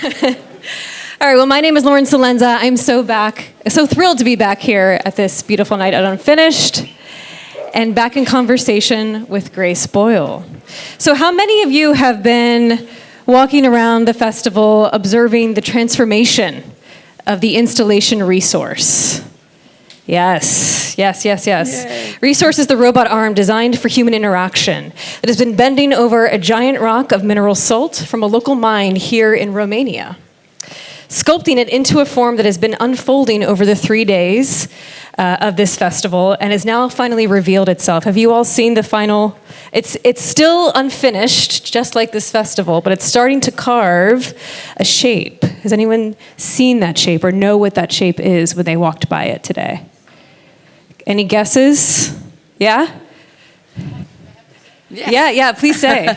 All right, well, my name is Lauren Salenza. I'm so thrilled to be back here at this beautiful night at Unfinished and back in conversation with Grace Boyle. So how many of you have been walking around the festival observing the transformation of the installation Resource? Yes. Yay. Resource is the robot arm designed for human interaction that has been bending over a giant rock of mineral salt from a local mine here in Romania, sculpting it into a form that has been unfolding over the 3 days of this festival and has now finally revealed itself. Have you all seen the final? It's still unfinished, just like this festival, but it's starting to carve a shape. Has anyone seen that shape or know what that shape is when they walked by it today? Any guesses? Yeah? Yeah, please say.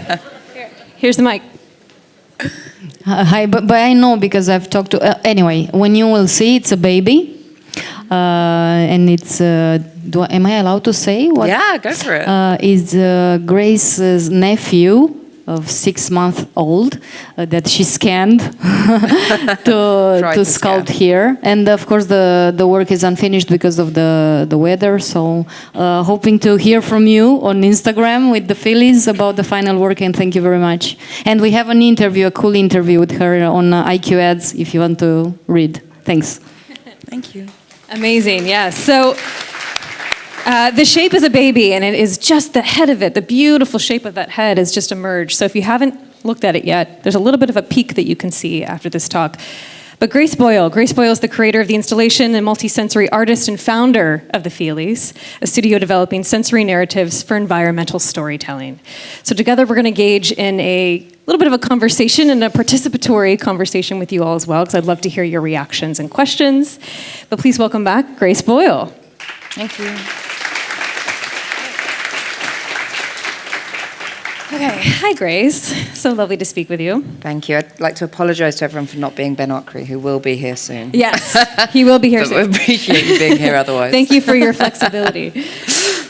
Here's the mic. Hi, but I know because I've talked to... anyway, when you will see, it's a baby. And it's... am I allowed to say? What? Yeah, go for it. Is Grace's nephew of 6 months old that she scanned to sculpt here. And of course the work is unfinished because of the weather. So hoping to hear from you on Instagram with the feelings about the final work, and thank you very much. And we have an interview, a cool interview with her on IQ Ads if you want to read. Thanks. Thank you. Amazing, yes. So the shape is a baby, and it is just the head of it. The beautiful shape of that head has just emerged. So if you haven't looked at it yet, there's a little bit of a peek that you can see after this talk. But Grace Boyle is the creator of the installation and multisensory artist and founder of the Feelies, a studio developing sensory narratives for environmental storytelling. So together we're going to engage in a little bit of a conversation and a participatory conversation with you all as well, because I'd love to hear your reactions and questions. But please welcome back Grace Boyle. Thank you. Okay, hi Grace. So lovely to speak with you. Thank you. I'd like to apologize to everyone for not being Ben Okri, who will be here soon. Yes, he will be here soon. But we appreciate you being here otherwise. Thank you for your flexibility.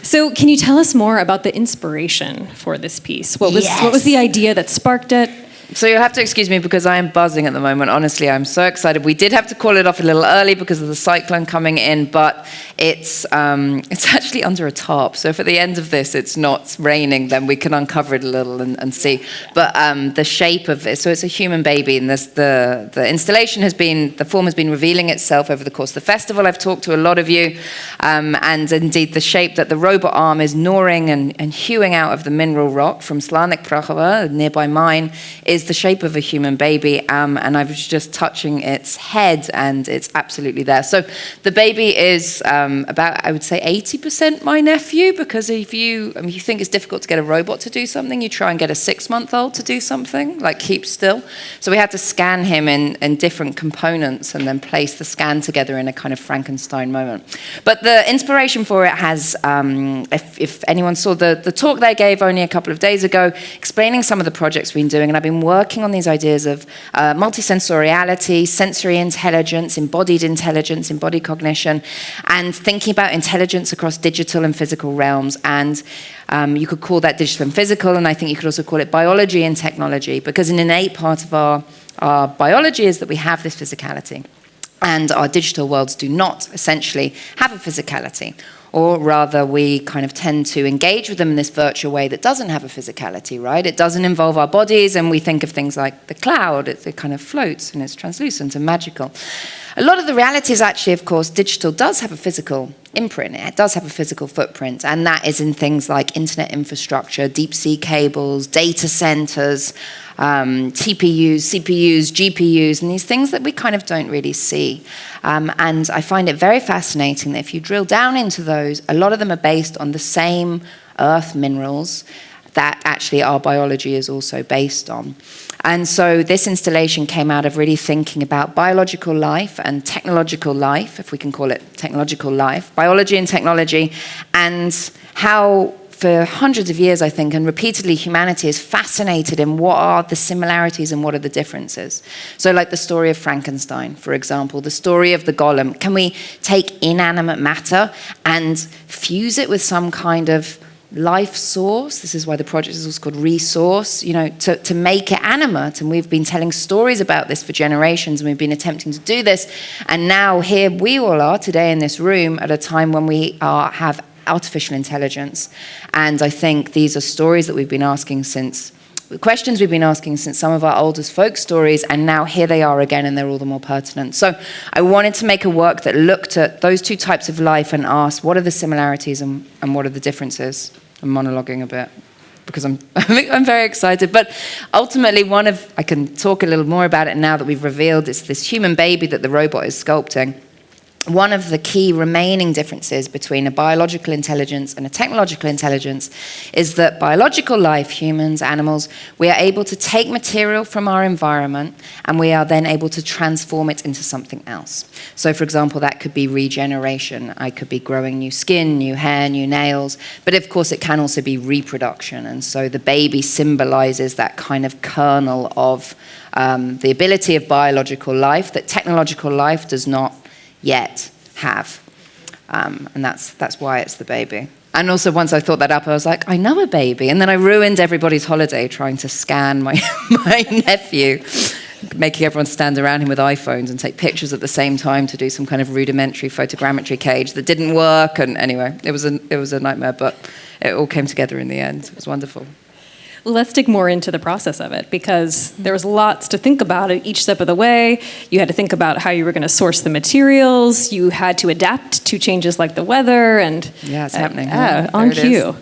So can you tell us more about the inspiration for this piece? What was the idea that sparked it? So you'll have to excuse me because I am buzzing at the moment. Honestly, I'm so excited. We did have to call it off a little early because of the cyclone coming in, but it's actually under a tarp. So if at the end of this it's not raining, then we can uncover it a little and see. But the shape of it, so it's a human baby, and the installation the form has been revealing itself over the course of the festival. I've talked to a lot of you, and indeed the shape that the robot arm is gnawing and hewing out of the mineral rock from Slanik Prahova, a nearby mine, is the shape of a human baby, and I was just touching its head, and it's absolutely there. So the baby is about, I would say, 80% my nephew, because if you think it's difficult to get a robot to do something, you try and get a 6-month-old to do something, like keep still. So we had to scan him in different components and then place the scan together in a kind of Frankenstein moment. But the inspiration for it has, if anyone saw the talk they gave only a couple of days ago, explaining some of the projects we've been doing, and I've been working on these ideas of multisensoriality, sensory intelligence, embodied cognition, and thinking about intelligence across digital and physical realms. And you could call that digital and physical, and I think you could also call it biology and technology, because an innate part of our biology is that we have this physicality, and our digital worlds do not essentially have a physicality. Or rather, we kind of tend to engage with them in this virtual way that doesn't have a physicality, right? It doesn't involve our bodies, and we think of things like the cloud. It kind of floats, and it's translucent and magical. A lot of the reality is actually, of course, digital does have a physical imprint. It does have a physical footprint, and that is in things like internet infrastructure, deep sea cables, data centers, TPUs, CPUs, GPUs, and these things that we kind of don't really see. And I find it very fascinating that if you drill down into those, a lot of them are based on the same earth minerals that actually our biology is also based on. And so this installation came out of really thinking about biological life and technological life, if we can call it technological life, biology and technology, and how for hundreds of years, I think, and repeatedly, humanity is fascinated in what are the similarities and what are the differences. So like the story of Frankenstein, for example, the story of the golem. Can we take inanimate matter and fuse it with some kind of life source. This is why the project is also called Resource, to make it animate. And we've been telling stories about this for generations, and we've been attempting to do this. And now here we all are today in this room at a time when we have artificial intelligence. And I think these are stories that we've been asking questions we've been asking since some of our oldest folk stories, and now here they are again, and they're all the more pertinent. So I wanted to make a work that looked at those two types of life and asked, what are the similarities and what are the differences? I'm monologuing a bit because I'm very excited. But ultimately, I can talk a little more about it now that we've revealed it's this human baby that the robot is sculpting. One of the key remaining differences between a biological intelligence and a technological intelligence is that biological life, humans, animals, we are able to take material from our environment and we are then able to transform it into something else. So, for example, that could be regeneration. I could be growing new skin, new hair, new nails. But of course, it can also be reproduction. And so the baby symbolizes that kind of kernel of the ability of biological life that technological life does not yet have. And that's why it's the baby. And also once I thought that up, I was like, I know a baby. And then I ruined everybody's holiday trying to scan my nephew, making everyone stand around him with iPhones and take pictures at the same time to do some kind of rudimentary photogrammetry cage that didn't work. And anyway, it was a nightmare, but it all came together in the end. It was wonderful. Let's dig more into the process of it, because there was lots to think about at each step of the way. You had to think about how you were going to source the materials. You had to adapt to changes like the weather and it's happening. On cue.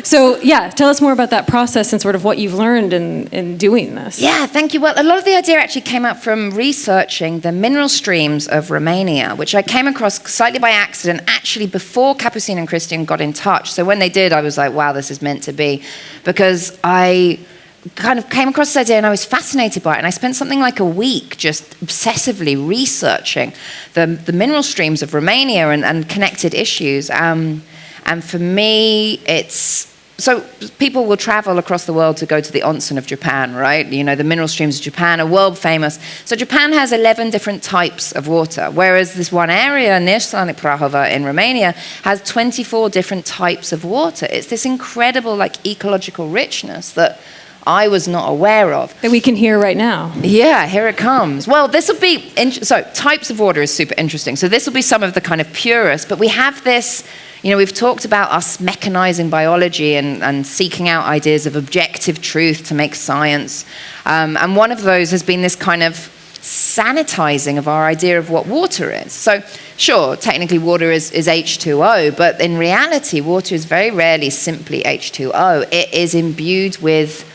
So tell us more about that process and sort of what you've learned in doing this. Yeah, thank you. Well, a lot of the idea actually came out from researching the mineral streams of Romania, which I came across slightly by accident, actually before Capucine and Christian got in touch. So when they did, I was like, wow, this is meant to be. Because I kind of came across this idea and I was fascinated by it. And I spent something like a week just obsessively researching the mineral streams of Romania and connected issues. And for me, so people will travel across the world to go to the onsen of Japan, right? The mineral streams of Japan are world famous. So Japan has 11 different types of water, whereas this one area near Slanik Prahova in Romania has 24 different types of water. It's this incredible ecological richness that I was not aware of. That we can hear right now. Yeah, here it comes. Well, this will be, so types of water is super interesting. So this will be some of the kind of purest, but we have this, we've talked about us mechanizing biology and seeking out ideas of objective truth to make science. And one of those has been this kind of sanitizing of our idea of what water is. So sure, technically water is H2O, but in reality, water is very rarely simply H2O. It is imbued with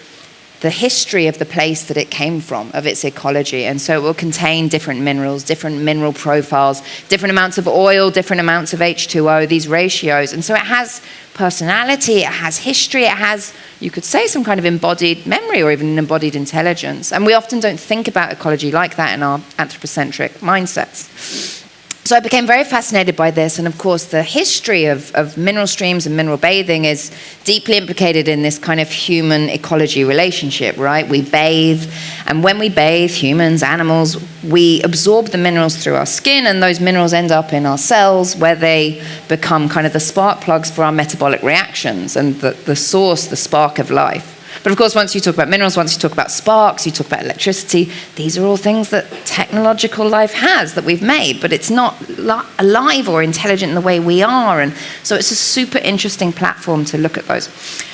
the history of the place that it came from, of its ecology. And so it will contain different minerals, different mineral profiles, different amounts of oil, different amounts of H2O, these ratios. And so it has personality, it has history, it has, you could say, some kind of embodied memory or even an embodied intelligence. And we often don't think about ecology like that in our anthropocentric mindsets. So I became very fascinated by this, and of course the history of mineral streams and mineral bathing is deeply implicated in this kind of human ecology relationship, right? We bathe, and when we bathe, humans, animals, we absorb the minerals through our skin, and those minerals end up in our cells where they become kind of the spark plugs for our metabolic reactions and the source, the spark of life. But of course, once you talk about minerals, once you talk about sparks, you talk about electricity, these are all things that technological life has, that we've made, but it's not alive or intelligent in the way we are. And so it's a super interesting platform to look at those.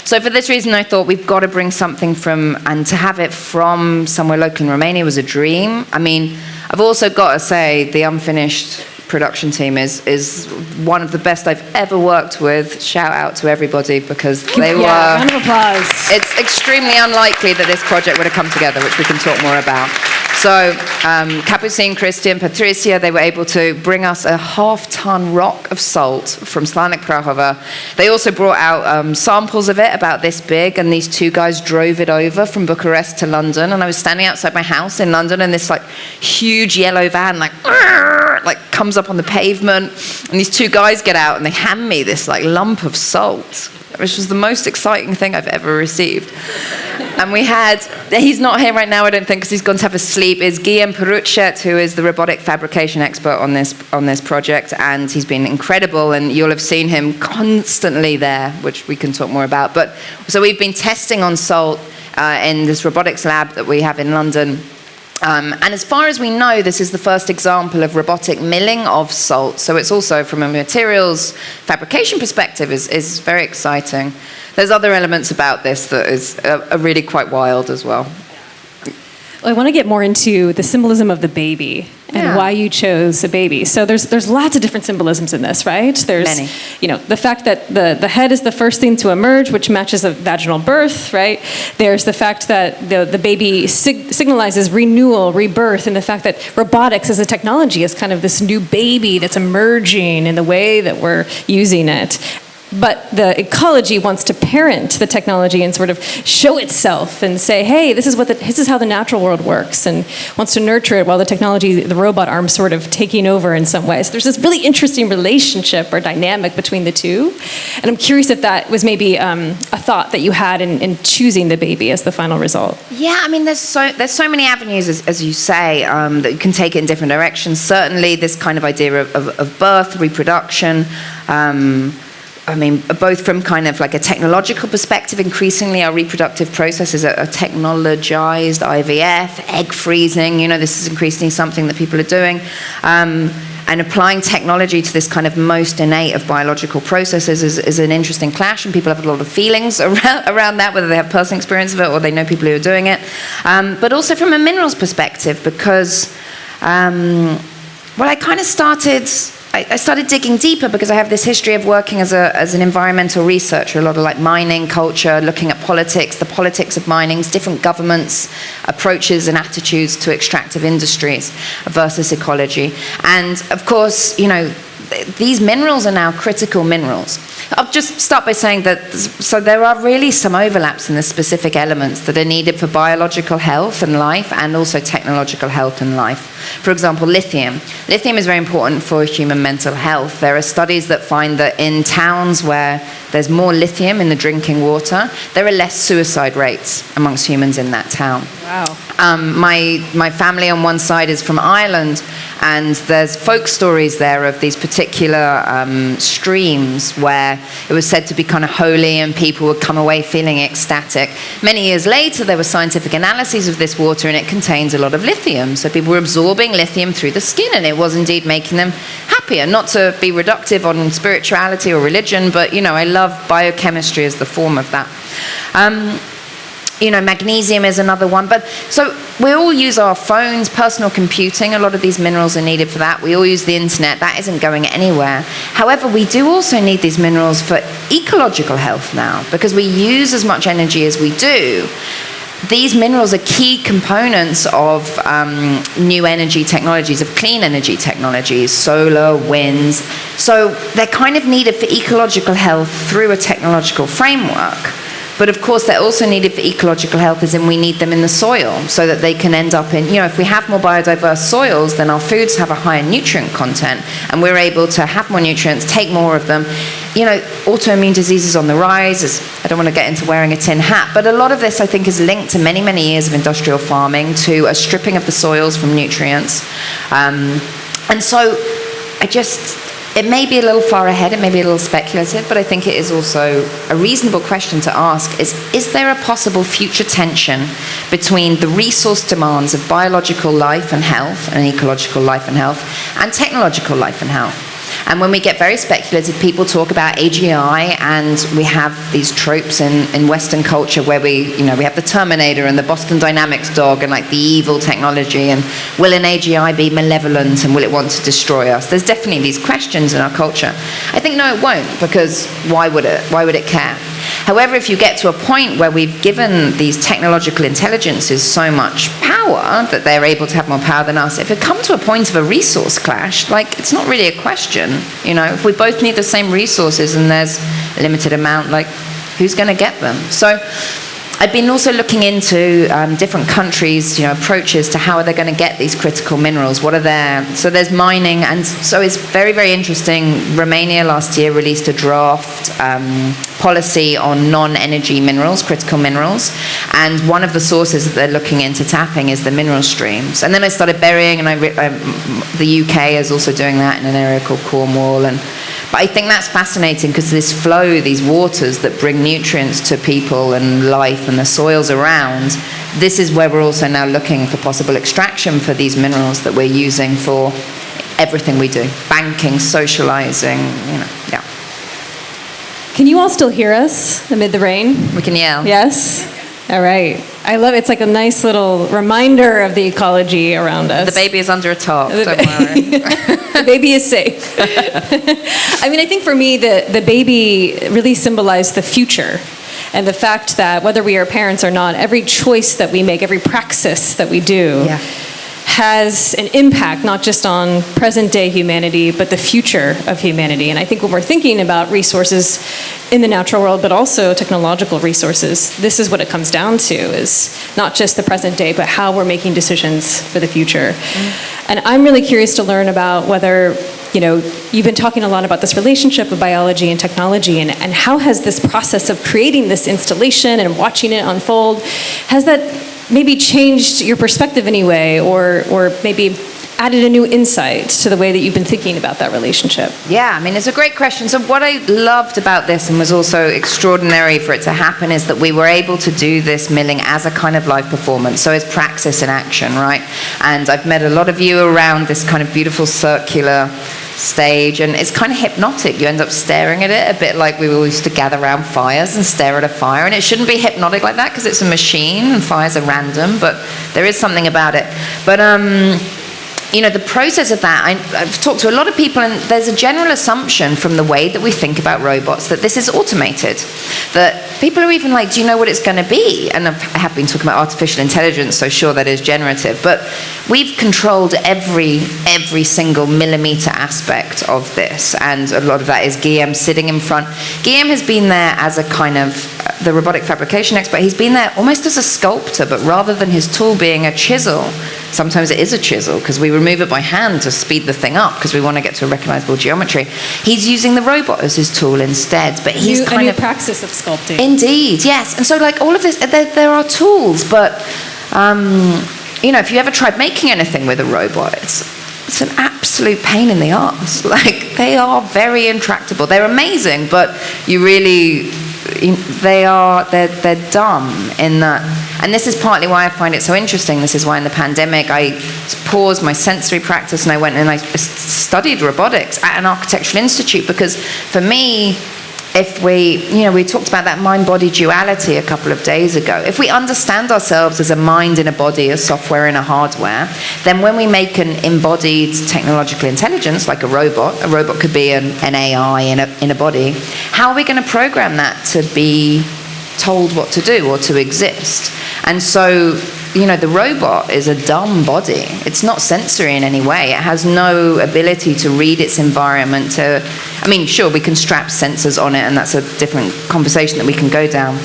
So for this reason, I thought we've got to bring something and to have it from somewhere local in Romania was a dream. I mean, I've also got to say the unfinished production team is one of the best I've ever worked with. Shout out to everybody, because they were... round of applause. It's extremely unlikely that this project would have come together, which we can talk more about. So Capucine, Christian, Patricia, they were able to bring us a half-ton rock of salt from Slanik Prahova. They also brought out samples of it about this big, and these two guys drove it over from Bucharest to London. And I was standing outside my house in London, and this huge yellow van comes up on the pavement, and these two guys get out and they hand me this lump of salt, which was the most exciting thing I've ever received. And he's not here right now, I don't think, because he's gone to have a sleep, is Guillaume Peruchet, who is the robotic fabrication expert on this project, and he's been incredible, and you'll have seen him constantly there, which we can talk more about. But so we've been testing on salt in this robotics lab that we have in London. And as far as we know, this is the first example of robotic milling of salt. So it's also, from a materials fabrication perspective, is very exciting. There's other elements about this that are really quite wild as well. Well, I want to get more into the symbolism of the baby and why you chose a baby. So there's lots of different symbolisms in this, right? There's Many. The fact that the head is the first thing to emerge, which matches a vaginal birth, right? There's the fact that the baby signalizes renewal, rebirth, and the fact that robotics as a technology is kind of this new baby that's emerging in the way that we're using it. But the ecology wants to parent the technology and sort of show itself and say, hey, this is how the natural world works, and wants to nurture it while the technology, the robot arm's sort of taking over in some ways. There's this really interesting relationship or dynamic between the two. And I'm curious if that was maybe a thought that you had in choosing the baby as the final result. Yeah, I mean, there's so many avenues, as you say, that you can take it in different directions. Certainly this kind of idea of birth, reproduction, I mean, both from kind of like a technological perspective, increasingly our reproductive processes are technologized, IVF, egg freezing, this is increasingly something that people are doing. And applying technology to this kind of most innate of biological processes is an interesting clash, and people have a lot of feelings around that, whether they have personal experience of it or they know people who are doing it. But also from a minerals perspective, because, I kind of I started digging deeper because I have this history of working as an environmental researcher, a lot of like mining culture, looking at politics, the politics of mining, different governments' approaches and attitudes to extractive industries versus ecology. And of course, these minerals are now critical minerals. I'll just start by saying that, so there are really some overlaps in the specific elements that are needed for biological health and life, and also technological health and life. For example, lithium. Lithium is very important for human mental health. There are studies that find that in towns where there's more lithium in the drinking water, there are less suicide rates amongst humans in that town. Wow. My family on one side is from Ireland, and there's folk stories there of these particular streams where it was said to be kind of holy and people would come away feeling ecstatic. Many years later, there were scientific analyses of this water, and it contains a lot of lithium. So people were absorbing lithium through the skin, and it was indeed making them happier. Not to be reductive on spirituality or religion, but, I love biochemistry as the form of that. Magnesium is another one. But so we all use our phones, personal computing. A lot of these minerals are needed for that. We all use the internet. That isn't going anywhere. However, we do also need these minerals for ecological health now, because we use as much energy as we do. These minerals are key components of new energy technologies, of clean energy technologies, solar, winds. So they're kind of needed for ecological health through a technological framework. But of course, they're also needed for ecological health, as in we need them in the soil so that they can end up in, if we have more biodiverse soils, then our foods have a higher nutrient content, and we're able to have more nutrients, take more of them. Autoimmune diseases on the rise. I don't want to get into wearing a tin hat, but a lot of this, I think, is linked to many, many years of industrial farming, to a stripping of the soils from nutrients. And so it may be a little far ahead, it may be a little speculative, but I think it is also a reasonable question to ask is there a possible future tension between the resource demands of biological life and health, and ecological life and health, and technological life and health? And when we get very speculative, people talk about AGI, and we have these tropes in Western culture where we have the Terminator and the Boston Dynamics dog and like the evil technology, and will an AGI be malevolent and will it want to destroy us? There's definitely these questions in our culture. I think no, it won't, because why would it? Why would it care? However, if you get to a point where we've given these technological intelligences so much power that they're able to have more power than us, if it comes to a point of a resource clash, it's not really a question. If we both need the same resources and there's a limited amount, who's going to get them? So I've been also looking into different countries, approaches to how are they going to get these critical minerals. What are there? So there's mining, and so it's very, very interesting. Romania last year released a draft policy on non-energy minerals, critical minerals, and one of the sources that they're looking into tapping is the mineral streams. And then I started burying, and the UK is also doing that in an area called Cornwall. But I think that's fascinating because this flow, these waters that bring nutrients to people and life and the soils around, this is where we're also now looking for possible extraction for these minerals that we're using for everything we do. Banking, socializing, yeah. Can you all still hear us amid the rain? We can yell. Yes? All right. I love it. It's like a nice little reminder of the ecology around us. The baby is under a tarp, don't worry. The baby is safe. I mean, I think for me, the baby really symbolized the future. And the fact that whether we are parents or not, every choice that we make, every praxis that we do has an impact, not just on present day humanity, but the future of humanity. And I think when we're thinking about resources in the natural world, but also technological resources, this is what it comes down to, is not just the present day, but how we're making decisions for the future. And I'm really curious to learn about whether, you've been talking a lot about this relationship of biology and technology, and how has this process of creating this installation and watching it unfold, has that maybe changed your perspective anyway, or maybe added a new insight to the way that you've been thinking about that relationship? Yeah, I mean, it's a great question. So what I loved about this, and was also extraordinary for it to happen, is that we were able to do this milling as a kind of live performance. So it's praxis in action, right? And I've met a lot of you around this kind of beautiful circular stage, and it's kind of hypnotic. You end up staring at it a bit like we all used to gather around fires and stare at a fire, and it shouldn't be hypnotic like that because it's a machine and fires are random, but there is something about it. But the process of that, I've talked to a lot of people, and there's a general assumption from the way that we think about robots that this is automated. That people are even like, do you know what it's going to be? And I have been talking about artificial intelligence, so sure, that is generative. But we've controlled every single millimeter aspect of this, and a lot of that is Guillaume sitting in front. Guillaume has been there as a kind of the robotic fabrication expert. He's been there almost as a sculptor, but rather than his tool being a chisel, sometimes it is a chisel because we remove it by hand to speed the thing up because we want to get to a recognizable geometry. He's using the robot as his tool instead, but he's a new praxis of sculpting. Indeed, yes. And so like all of this, there are tools, but if you ever tried making anything with a robot, it's an absolute pain in the arse. Like, they are very intractable. They're amazing, but they're dumb in that. And this is partly why I find it so interesting. This is why in the pandemic I paused my sensory practice and I went and I studied robotics at an architectural institute, because for me, if we talked about that mind-body duality a couple of days ago. If we understand ourselves as a mind in a body, a software in a hardware, then when we make an embodied technological intelligence, like a robot could be an AI in a body, how are we going to program that to be told what to do or to exist? And so, the robot is a dumb body. It's not sensory in any way. It has no ability to read its environment. Sure, we can strap sensors on it, and that's a different conversation that we can go down.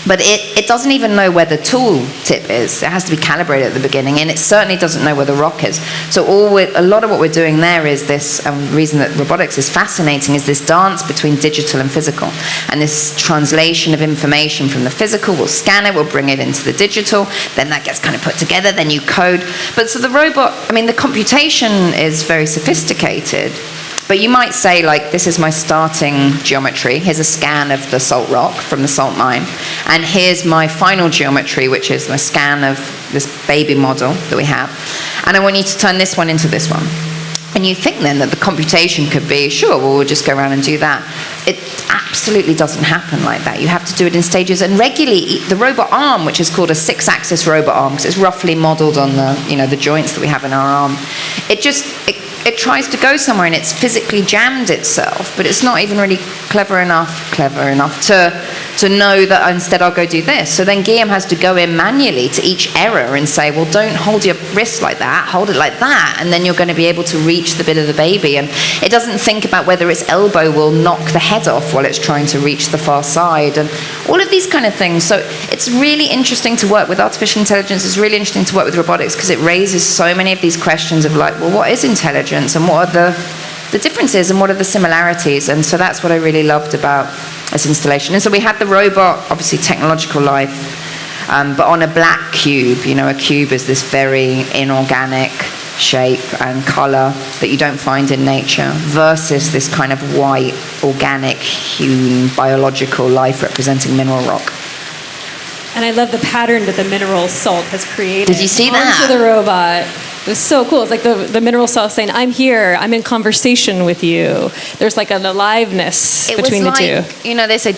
But it doesn't even know where the tool tip is. It has to be calibrated at the beginning, and it certainly doesn't know where the rock is. So a lot of what we're doing there is this, reason that robotics is fascinating, is this dance between digital and physical. And this translation of information from the physical, we'll scan it, we'll bring it into the digital, then that gets kind of put together, then you code. But so the robot, the computation is very sophisticated. But you might say, like, this is my starting geometry. Here's a scan of the salt rock from the salt mine. And here's my final geometry, which is my scan of this baby model that we have. And I want you to turn this one into this one. And you think then that the computation could be, sure, well, we'll just go around and do that. It absolutely doesn't happen like that. You have to do it in stages. And regularly, the robot arm, which is called a 6-axis robot arm, because it's roughly modeled on the joints that we have in our arm, it tries to go somewhere and it's physically jammed itself, but it's not even really clever enough to to know that instead I'll go do this. So then Guillaume has to go in manually to each error and say, well, don't hold your wrist like that, hold it like that, and then you're going to be able to reach the bit of the baby. And it doesn't think about whether its elbow will knock the head off while it's trying to reach the far side, and all of these kind of things. So it's really interesting to work with artificial intelligence. It's really interesting to work with robotics because it raises so many of these questions of like, well, what is intelligence, and what are the differences, and what are the similarities? And so that's what I really loved about this installation. And so we had the robot, obviously technological life, but on a black cube. You know, a cube is this very inorganic shape and color that you don't find in nature, versus this kind of white, organic, hewn, biological life representing mineral rock. And I love the pattern that the mineral salt has created. Did you see that? Onto the robot. It was so cool. It's like the mineral salt saying, I'm here, I'm in conversation with you. There's like an aliveness between the two. You know, they say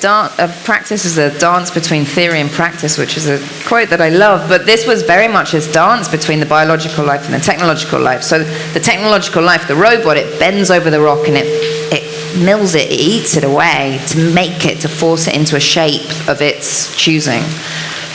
practice is a dance between theory and practice, which is a quote that I love, but this was very much this dance between the biological life and the technological life. So the technological life, the robot, it bends over the rock and it mills it eats it away to make it, to force it into a shape of its choosing.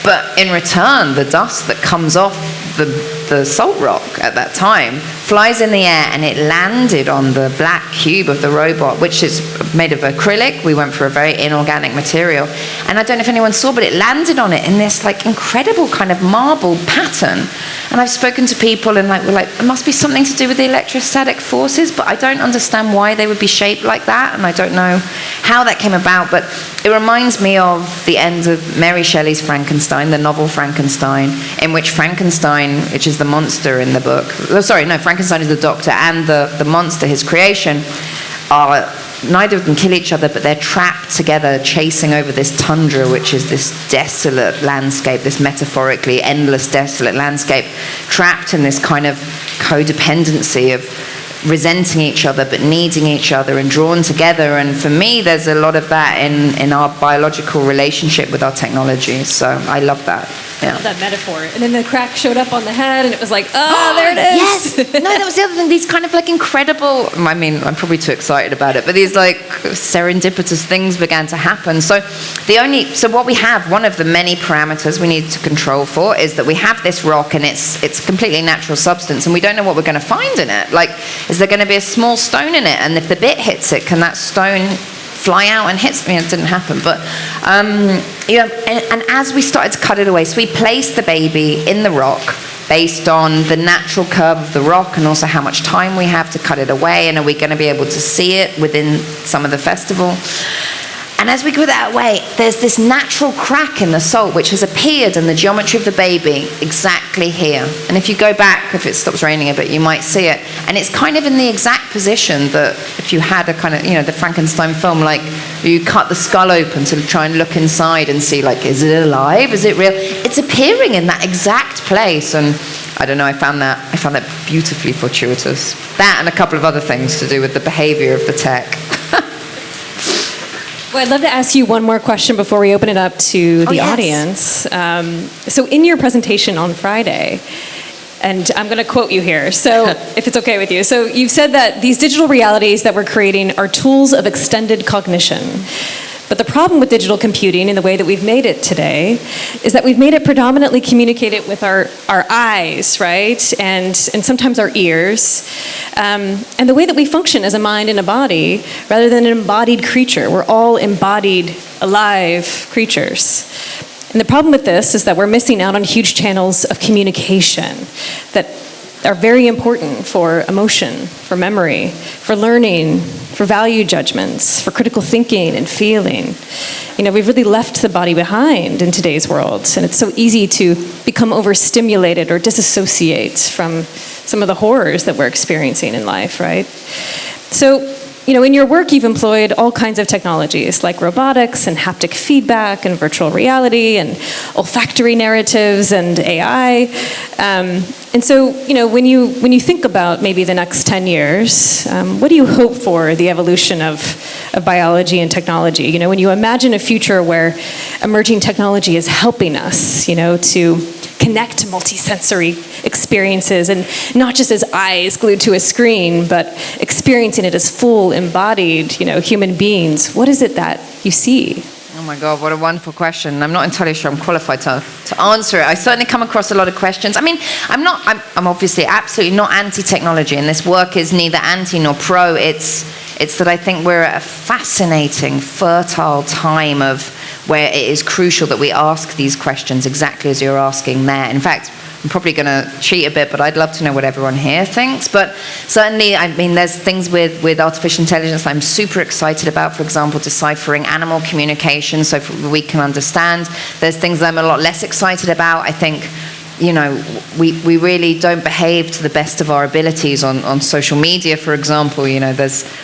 But in return, the dust that comes off the salt rock at that time flies in the air, and it landed on the black cube of the robot, which is made of acrylic. We went for a very inorganic material. And I don't know if anyone saw, but it landed on it in this like incredible kind of marble pattern. And I've spoken to people and we're like, it must be something to do with the electrostatic forces, but I don't understand why they would be shaped like that, and I don't know how that came about. But it reminds me of the end of Mary Shelley's Frankenstein, the novel Frankenstein, in which Frankenstein, which is the monster in the book, Frankenstein is the doctor, and the monster, his creation, are neither of them kill each other, but they're trapped together chasing over this tundra, which is this desolate landscape, this metaphorically endless desolate landscape, trapped in this kind of codependency of resenting each other but needing each other and drawn together. And for me, there's a lot of that in our biological relationship with our technology. So I love that. Yeah. I love that metaphor. And then the crack showed up on the head and it was like, oh, there it is. Yes. No, that was the other thing. These kind of like incredible, I mean, I'm probably too excited about it, but these like serendipitous things began to happen. So what we have, one of the many parameters we need to control for, is that we have this rock and it's completely natural substance, and we don't know what we're going to find in it. Like, is there going to be a small stone in it? And if the bit hits it, can that stone fly out and hit me? It didn't happen. But, and as we started to cut it away, so we placed the baby in the rock based on the natural curve of the rock and also how much time we have to cut it away, and are we going to be able to see it within some of the festival. And as we go that way, there's this natural crack in the salt which has appeared in the geometry of the baby exactly here. And if you go back, if it stops raining a bit, you might see it. And it's kind of in the exact position that if you had a kind of, the Frankenstein film, like you cut the skull open to try and look inside and see, like, is it alive? Is it real? It's appearing in that exact place. And I don't know, I found that beautifully fortuitous. That and a couple of other things to do with the behavior of the tech. Well, I'd love to ask you one more question before we open it up to the audience. So in your presentation on Friday, and I'm going to quote you here, so if it's okay with you. So you've said that these digital realities that we're creating are tools of extended cognition. But the problem with digital computing in the way that we've made it today is that we've made it predominantly communicated with our eyes, right? And sometimes our ears. And the way that we function as a mind and a body, rather than an embodied creature. We're all embodied, alive creatures. And the problem with this is that we're missing out on huge channels of communication that are very important for emotion, for memory, for learning, for value judgments, for critical thinking and feeling. We've really left the body behind in today's world, and it's so easy to become overstimulated or disassociate from some of the horrors that we're experiencing in life, right? So, in your work, you've employed all kinds of technologies like robotics and haptic feedback and virtual reality and olfactory narratives and AI. And so, when you think about maybe the next 10 years, what do you hope for the evolution of biology and technology? When you imagine a future where emerging technology is helping us, to connect multisensory experiences, and not just as eyes glued to a screen, but experiencing it as full, embodied, human beings. What is it that you see? Oh my God, what a wonderful question. I'm not entirely sure I'm qualified to answer it. I certainly come across a lot of questions. I mean, I'm obviously absolutely not anti-technology, and this work is neither anti nor pro. It's that I think we're at a fascinating, fertile time of where it is crucial that we ask these questions exactly as you're asking there. In fact, I'm probably going to cheat a bit, but I'd love to know what everyone here thinks. But certainly, I mean, there's things with artificial intelligence that I'm super excited about, for example, deciphering animal communication so we can understand. There's things that I'm a lot less excited about. I think, you know, we really don't behave to the best of our abilities on social media, for example. You know,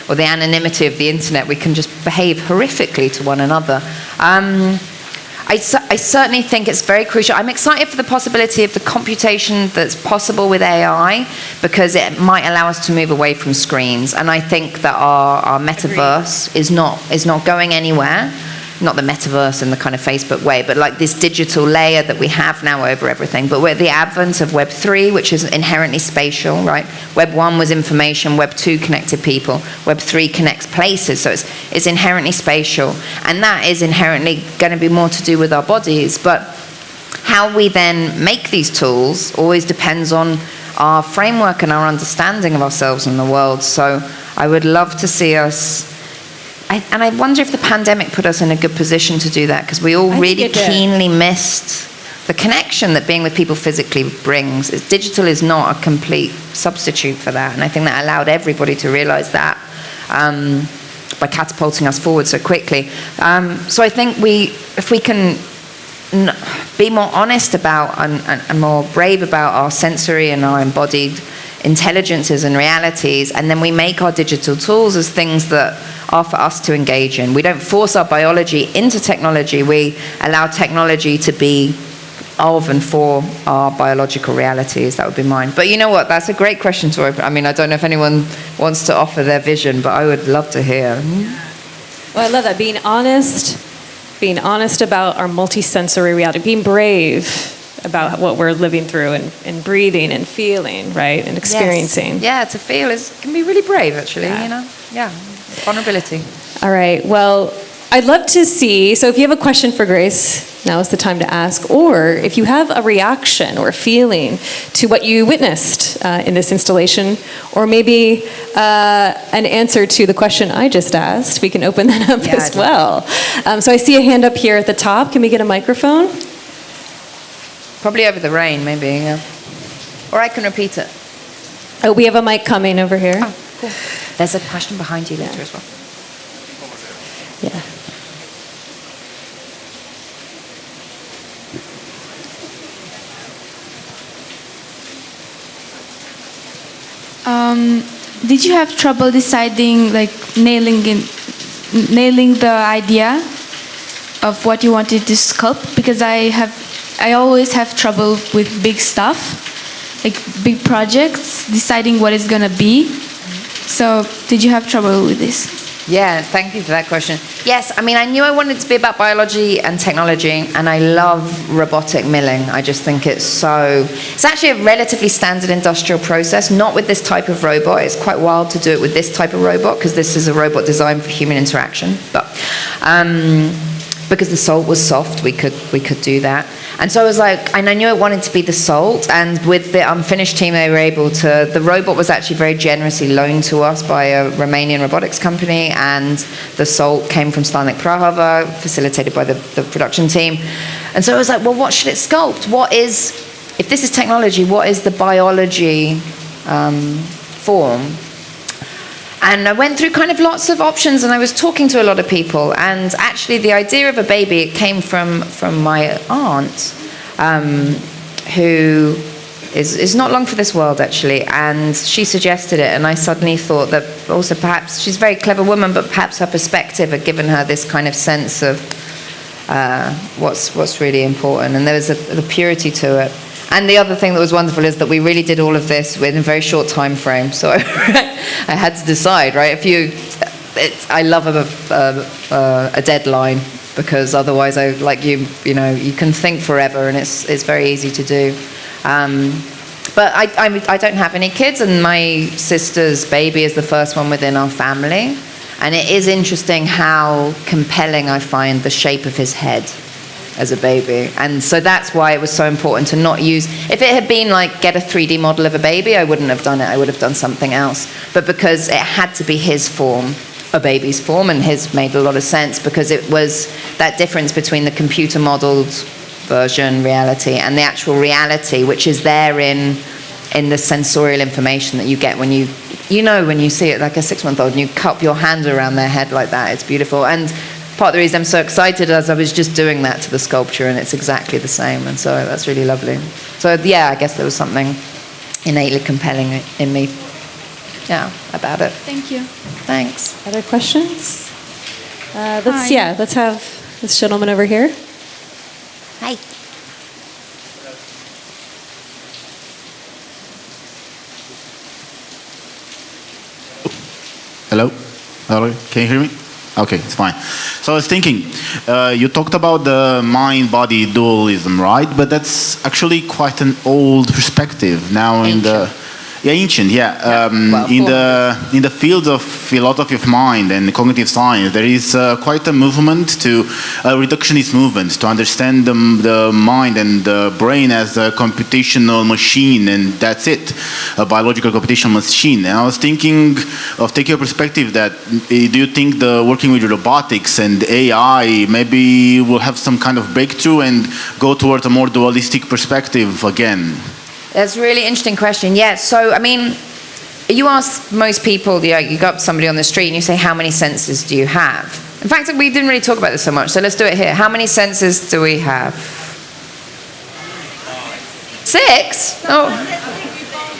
or the anonymity of the internet, we can just behave horrifically to one another. I certainly think it's very crucial. I'm excited for the possibility of the computation that's possible with AI, because it might allow us to move away from screens. And I think that our metaverse is not going anywhere. Not the metaverse in the kind of Facebook way, but like this digital layer that we have now over everything. But we're at the advent of Web 3, which is inherently spatial, right? Web 1 was information, Web 2 connected people, Web 3 connects places, so it's inherently spatial. And that is inherently going to be more to do with our bodies. But how we then make these tools always depends on our framework and our understanding of ourselves and the world. So I would love to see us... And I wonder if the pandemic put us in a good position to do that, because we all really keenly missed the connection that being with people physically brings. Digital is not a complete substitute for that, and I think that allowed everybody to realize that by catapulting us forward so quickly. So I think if we can be more honest about and more brave about our sensory and our embodied intelligences and realities, and then we make our digital tools as things that are for us to engage in. We don't force our biology into technology. We allow technology to be of and for our biological realities. That would be mine. But you know what? That's a great question to open. I mean, I don't know if anyone wants to offer their vision, but I would love to hear. Well, I love that. Being honest about our multisensory reality, being brave about what we're living through and breathing and feeling, right, and experiencing. Yes. Yeah, to feel can be really brave, actually, you know? Yeah, vulnerability. All right, well, I'd love to see, so if you have a question for Grace, now is the time to ask, or if you have a reaction or a feeling to what you witnessed in this installation, or maybe an answer to the question I just asked, we can open that up as well. So I see a hand up here at the top. Can we get a microphone? Probably over the rain, maybe, yeah. Or I can repeat it. Oh, we have a mic coming over here. Oh, cool. There's a question behind you later as well. Yeah. Did you have trouble deciding, like nailing the idea of what you wanted to sculpt? Because I always have trouble with big stuff, like big projects, deciding what it's gonna be. So did you have trouble with this? Yeah, thank you for that question. Yes, I mean, I knew I wanted it to be about biology and technology, and I love robotic milling. I just think it's actually a relatively standard industrial process, not with this type of robot. It's quite wild to do it with this type of robot, because this is a robot designed for human interaction. But because the salt was soft, we could do that. And so I was like, and I knew I wanted to be the salt, and with the unfinished team, they were able to, the robot was actually very generously loaned to us by a Romanian robotics company, and the salt came from Stalnik Prahova, facilitated by the production team. And so I was like, well, what should it sculpt? If this is technology, what is the biology form? And I went through kind of lots of options, and I was talking to a lot of people. And actually, the idea of a baby, it came from my aunt, who is not long for this world, actually. And she suggested it, and I suddenly thought that also perhaps, she's a very clever woman, but perhaps her perspective had given her this kind of sense of what's really important. And there was a purity to it. And the other thing that was wonderful is that we really did all of this within a very short time frame. So I had to decide, right? I love a deadline, because otherwise, you can think forever, and it's very easy to do. But I don't have any kids, and my sister's baby is the first one within our family. And it is interesting how compelling I find the shape of his head as a baby. And so that's why it was so important to not use, if it had been like get a 3D model of a baby, I wouldn't have done it, I would have done something else. But because it had to be his form, a baby's form, and his made a lot of sense because it was that difference between the computer modeled version reality and the actual reality, which is there in the sensorial information that you get when you when you see it like a 6-month-old and you cup your hand around their head like that. It's beautiful. And part of the reason I'm so excited is I was just doing that to the sculpture and it's exactly the same, and so that's really lovely. So yeah, I guess there was something innately compelling in me, about it. Thank you. Thanks. Other questions? Hi. Let's have this gentleman over here. Hi. Hello? Hello? Can you hear me? Okay, it's fine. So I was thinking, you talked about the mind-body dualism, right? But that's actually quite an old perspective now in the... Ancient, yeah. In the field of philosophy of mind and cognitive science, there is quite a movement a reductionist movement to understand the mind and the brain as a computational machine, and that's it, a biological computational machine. And I was thinking of taking a perspective that, do you think the working with robotics and AI maybe will have some kind of breakthrough and go towards a more dualistic perspective again? That's a really interesting question. Yeah, so, I mean, you ask most people, you go up to somebody on the street and you say, how many senses do you have? In fact, we didn't really talk about this so much, so let's do it here. How many senses do we have? 6? Oh,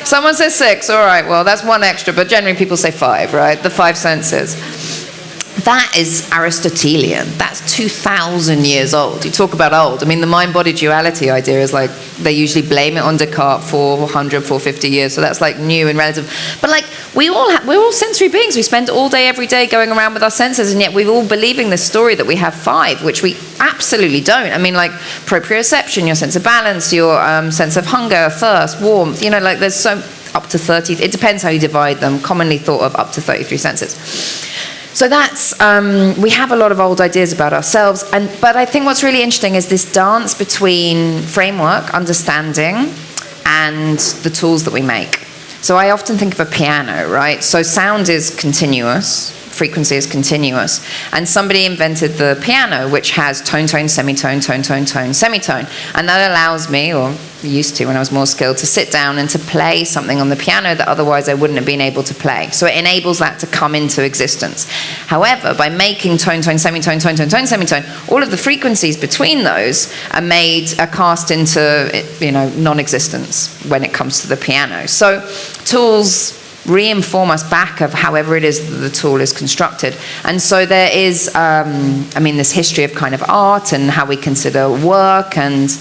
someone says 6. All right, well, that's one extra, but generally people say 5, right? The 5 senses. That is Aristotelian. That's 2,000 years old. You talk about old. I mean, the mind-body duality idea is like, they usually blame it on Descartes 400, 450 years, so that's like new and relative. But like, we're all sensory beings. We spend all day, every day going around with our senses, and yet we're all believing this story that we have 5, which we absolutely don't. I mean, like proprioception, your sense of balance, your sense of hunger, thirst, warmth, like there's so up to 30, it depends how you divide them, commonly thought of up to 33 senses. So that's, we have a lot of old ideas about ourselves, but I think what's really interesting is this dance between framework, understanding, and the tools that we make. So I often think of a piano, right? So sound is continuous, frequency is continuous, and somebody invented the piano, which has tone, tone, semitone, tone, tone, tone, semitone, and that allows me, or used to when I was more skilled, to sit down and to play something on the piano that otherwise I wouldn't have been able to play. So it enables that to come into existence. However, by making tone, tone, semitone, tone, tone, tone, semitone, all of the frequencies between those are cast into, non-existence when it comes to the piano. So tools re-inform us back of however it is that the tool is constructed. And so there is, this history of kind of art and how we consider work and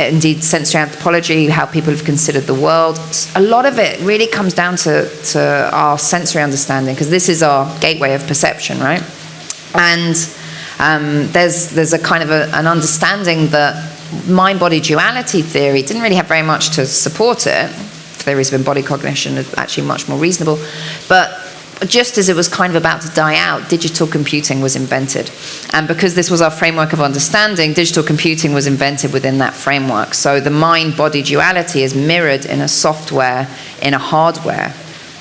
indeed sensory anthropology, how people have considered the world. A lot of it really comes down to our sensory understanding, because this is our gateway of perception, right? And there's a kind of an understanding that mind-body duality theory didn't really have very much to support it. Theories of embodied cognition are actually much more reasonable. But just as it was kind of about to die out, digital computing was invented. And because this was our framework of understanding, digital computing was invented within that framework. So the mind-body duality is mirrored in a software, in a hardware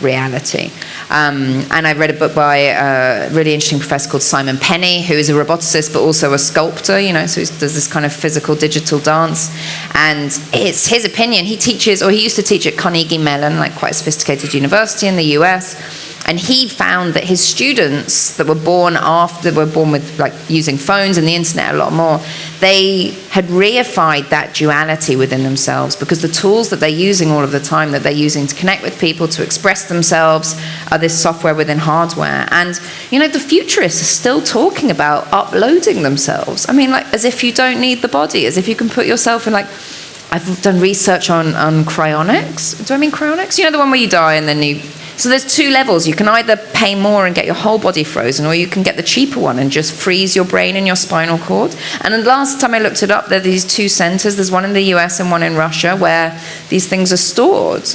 reality. And I read a book by a really interesting professor called Simon Penny, who is a roboticist but also a sculptor, so he does this kind of physical digital dance. And it's his opinion. He used to teach at Carnegie Mellon, like quite a sophisticated university in the US. And he found that his students that were born with like using phones and the internet a lot more, they had reified that duality within themselves, because the tools that they're using all of the time, that they're using to connect with people, to express themselves, are this software within hardware. And, the futurists are still talking about uploading themselves. I mean, like, as if you don't need the body, as if you can put yourself in, like, I've done research on cryonics. Do I mean cryonics? The one where you die and then so there's 2 levels. You can either pay more and get your whole body frozen, or you can get the cheaper one and just freeze your brain and your spinal cord. And the last time I looked it up, there are these 2 centers. There's one in the US and one in Russia where these things are stored.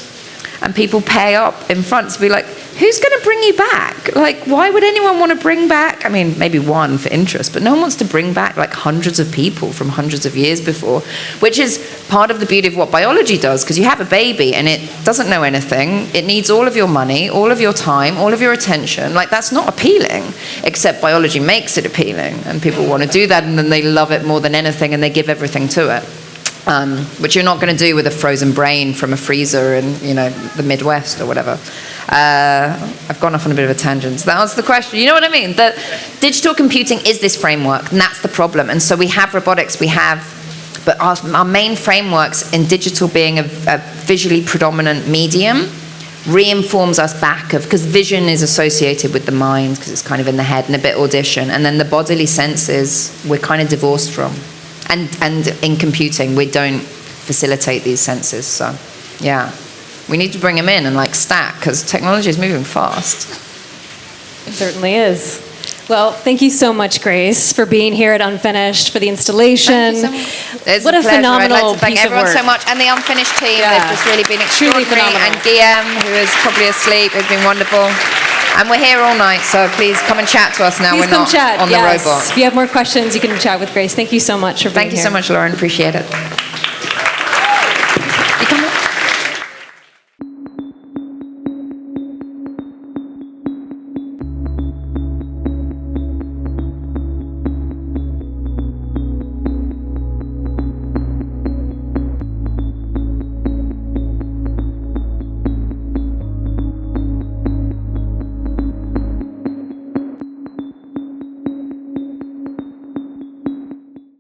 And people pay up in front to be like, who's going to bring you back? Like, why would anyone want to bring back? I mean, maybe one for interest, but no one wants to bring back like hundreds of people from hundreds of years before, which is part of the beauty of what biology does, because you have a baby and it doesn't know anything. It needs all of your money, all of your time, all of your attention. Like, that's not appealing, except biology makes it appealing, and people want to do that, and then they love it more than anything, and they give everything to it. Which you're not going to do with a frozen brain from a freezer in, you know, the Midwest or whatever. I've gone off on a bit of a tangent. So that answers the question. You know what I mean? The digital computing is this framework, and that's the problem. And so we have robotics, but our main frameworks in digital being a visually predominant medium reinforms us back of, because vision is associated with the mind, because it's kind of in the head and a bit audition, and then the bodily senses we're kind of divorced from. And in computing, we don't facilitate these senses. So, yeah, we need to bring them in and like stack, because technology is moving fast. It certainly is. Well, thank you so much, Grace, for being here at Unfinished, for the installation. What a phenomenal I'd like to thank piece of everyone work. so much, and the Unfinished team. Yeah. They've just really been Truly extraordinary. phenomenal. And Guillaume, who is probably asleep, has been wonderful. And we're here all night, so please come and chat to us now. Please we're come not chat. on Yes. the robot. If you have more questions, you can chat with Grace. Thank you so much for being here. Thank you so much, Lauren. Appreciate it.